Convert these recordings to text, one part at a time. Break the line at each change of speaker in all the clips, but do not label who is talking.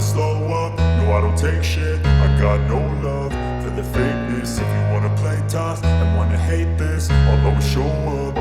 slow up, no I don't take shit. I got no love for the fakeness. If you wanna play tough and wanna hate this, I'll always show up.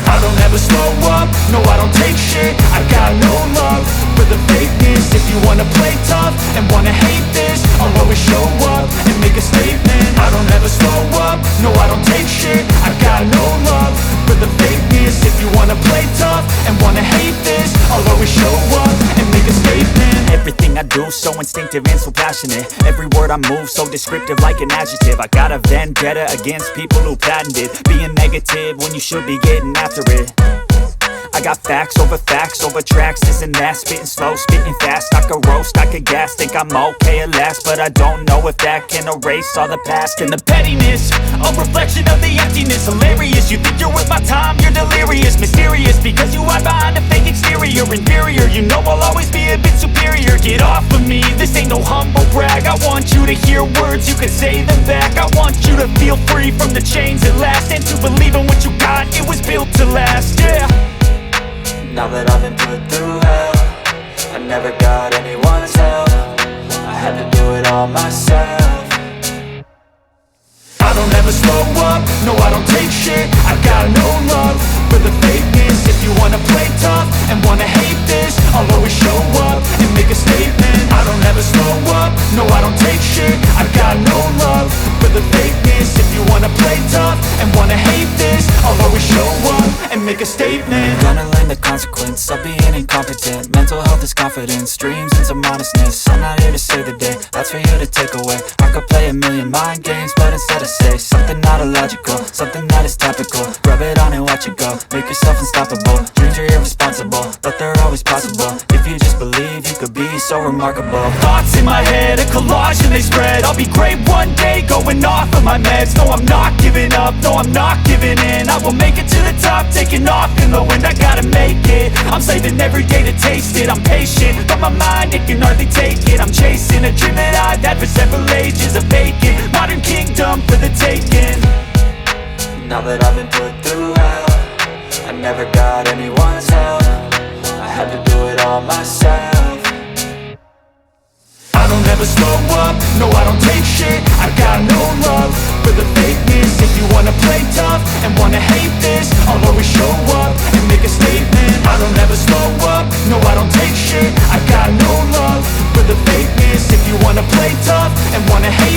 I don't ever slow up, no I don't take shit. I got no love for the fakeness. If you wanna play tough and wanna hate this, I'll always show up and make a statement. I don't ever slow up, no I don't take shit. I got no love for the fakeness. If you wanna play tough and wanna hate this, I'll always show up and make a statement.
Everything I do so instinctive and so passionate. Every word I move so descriptive like an adjective. I got a vendetta against people who patented being negative when you should be getting after it. I got facts over tracks, this and that. Spitting slow, spitting fast, I could roast, I could gas. Think I'm okay at last, but I don't know if that can erase all the past. And the pettiness, a reflection of the emptiness. Hilarious, you think you're worth my time, you're delirious. Mysterious, because you hide behind a fake exterior. Inferior, you know I'll always be a bit superior. Get off of me, this ain't no humble brag. I want you to hear words, you can say them back. I want you to feel free from the chains at last, and to believe in what you got, it was built to last, yeah.
Now that I've been put through hell, I never got anyone's help. I had to do it all myself.
I don't ever slow up, no I don't take shit. I got no love for the fakeness. If you wanna play tough and wanna hate this, I'll always show up and make a statement. I don't ever slow up, no I don't take shit. I got no love for the fakeness. If you wanna play tough and wanna hate this, I'll always show up and make a statement.
Gonna learn the consequence of being incompetent. Mental health is confidence, dreams and some honestness. I'm not here to save the day, that's for you to take away. I could play a million mind games, but instead I say something not illogical, something that is topical. Rub it on and watch it go, make yourself unstoppable. Dreams are irresponsible, but they're always possible. If you just believe, you could be so remarkable.
Thoughts in my head, a collage and they spread. I'll be great one day, going off of my meds. No, I'm not giving up, no, I'm not giving in. I will make it to the top, taking off in the wind. I gotta make it, I'm saving every day to taste it. I'm patient, but my mind, it can hardly take it. I'm chasing a dream that I've had for several ages. A vacant, modern kingdom for the taking.
Now that I've been put through hell, I never got anyone's help. I had to do it all myself.
I don't ever slow up, no I don't take shit. I got no love for the fakeness. If you wanna play tough and wanna hate this, I'll always show up and make a statement. I don't ever slow up, no I don't take shit. I got no love for the fakeness. If you wanna play tough and wanna hate